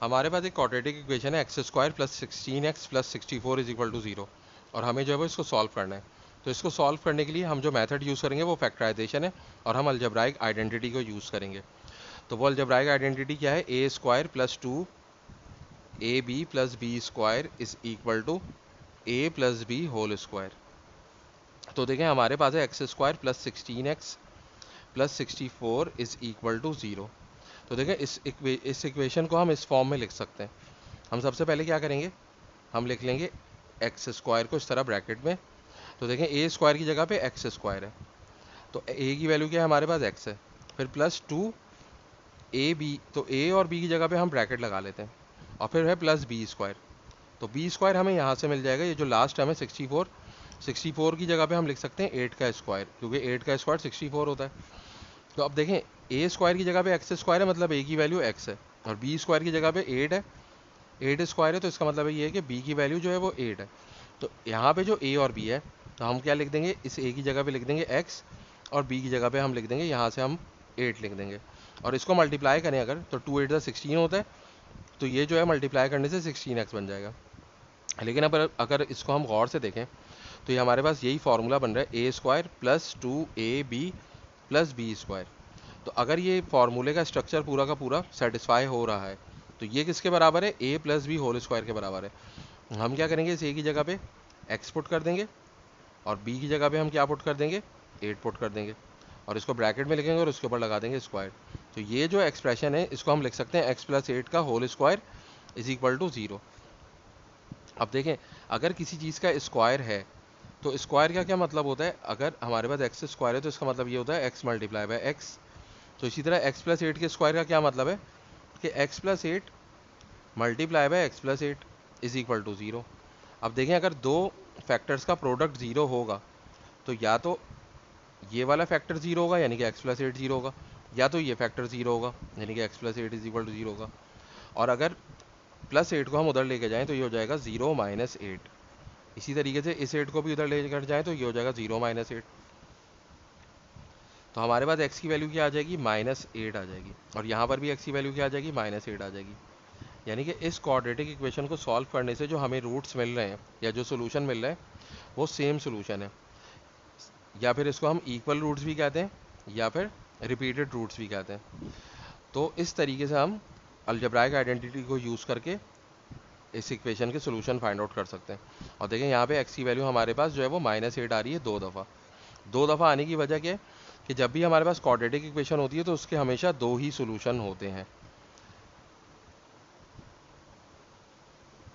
हमारे पास एक क्वाड्रेटिक इक्वेशन है x square plus 16x plus 64 is equal to 0 और हमें जो है वो इसको सॉल्व करना है। तो इसको सॉल्व करने के लिए हम जो मेथड यूज़ करेंगे वो फैक्टराइजेशन है और हम अलजेब्राइक आइडेंटिटी को यूज़ करेंगे। तो वो अलजेब्राइक आइडेंटिटी क्या है, a square plus 2ab plus b square is equal to a plus b whole square. तो देखें हमारे पास है x square plus 16x plus 64 is equal to 0। तो देखें इस इक्वेशन को हम इस फॉर्म में लिख सकते हैं। हम सबसे पहले क्या करेंगे, हम लिख लेंगे एक्स स्क्वायर को इस तरह ब्रैकेट में। तो देखें ए स्क्वायर की जगह पे एक्स स्क्वायर है, तो ए की वैल्यू क्या है हमारे पास एक्स है, फिर प्लस 2ab, तो ए और बी की जगह पे हम ब्रैकेट लगा लेते हैं और फिर है प्लस बी स्क्वायर। तो बी स्क्वायर हमें यहाँ से मिल जाएगा, ये जो लास्ट टर्म है 64 की जगह पे हम लिख सकते हैं 8 का स्क्वायर, क्योंकि 8 का स्क्वायर 64 होता है। तो अब देखें ए स्क्वायर की जगह पे एक्स स्क्वायर है, मतलब ए की वैल्यू एक्स है, और बी स्क्वायर की जगह पे 8 है, 8 स्क्वायर है, तो इसका मतलब ये है कि बी की वैल्यू जो है वो 8 है। तो यहाँ पे जो ए और बी है, तो हम क्या लिख देंगे, इस ए की जगह पे लिख देंगे एक्स और बी की जगह पे हम लिख देंगे, यहाँ से हम 8 लिख देंगे। और इसको मल्टीप्लाई करें अगर, तो 2 8 16 होता है, तो ये जो है मल्टीप्लाई करने से 16x बन जाएगा। लेकिन अब अगर इसको हम गौर से देखें तो ये हमारे पास यही फार्मूला बन रहा है, a square plus 2ab plus b square. तो अगर ये फार्मूले का स्ट्रक्चर पूरा का पूरा सेटिस्फाई हो रहा है तो ये किसके बराबर है, ए प्लस बी होल स्क्वायर के बराबर है। हम क्या करेंगे, इस ए की जगह पे एक्स पुट कर देंगे और बी की जगह पे हम क्या पुट कर देंगे, 8 पुट कर देंगे और इसको ब्रैकेट में लिखेंगे और उसके ऊपर लगा देंगे स्क्वायर। तो ये जो एक्सप्रेशन है इसको हम लिख सकते हैं एक्स प्लस 8 का whole square is equal to 0। अब देखें, अगर किसी चीज़ का स्क्वायर है तो स्क्वायर का क्या मतलब होता है, अगर हमारे पास एक्स स्क्वायर है तो इसका मतलब ये होता है एक्स मल्टीप्लाई बाय एक्स। तो इसी तरह एक्स प्लस 8 के स्क्वायर का क्या मतलब है कि x plus 8 multiply by x plus 8 is equal to 0। अब देखें, अगर दो फैक्टर्स का प्रोडक्ट 0 होगा तो या तो ये वाला फैक्टर 0 होगा यानी कि एक्स प्लस 8 0 होगा, या तो ये फैक्टर 0 होगा यानी कि x plus 8 is equal to 0 होगा। और अगर प्लस 8 को हम उधर लेके जाएं तो ये हो जाएगा 0 माइनस 8। इसी तरीके से इस 8 को भी उधर लेकर जाएं तो ये हो जाएगा 0 माइनस 8। तो हमारे पास x की वैल्यू क्या आ जाएगी, -8 आ जाएगी, और यहाँ पर भी x की वैल्यू क्या आ जाएगी, -8 आ जाएगी। यानी कि इस क्वाड्रेटिक इक्वेशन को सॉल्व करने से जो हमें रूट्स मिल रहे हैं या जो सोल्यूशन मिल रहा है वो सेम सोल्यूशन है, या फिर इसको हम इक्वल रूट्स भी कहते हैं या फिर रिपीटेड रूट्स भी कहते हैं। तो इस तरीके से हम अलजेब्राइक आइडेंटिटी को यूज़ करके इस इक्वेशन के सोल्यूशन फाइंड आउट कर सकते हैं। और देखें यहाँ पे x की वैल्यू हमारे पास जो है वो -8 आ रही है 2 दफ़ा आने की वजह क्या है कि जब भी हमारे पास क्वाड्रेटिक इक्वेशन होती है तो उसके हमेशा 2 ही सोल्यूशन होते हैं।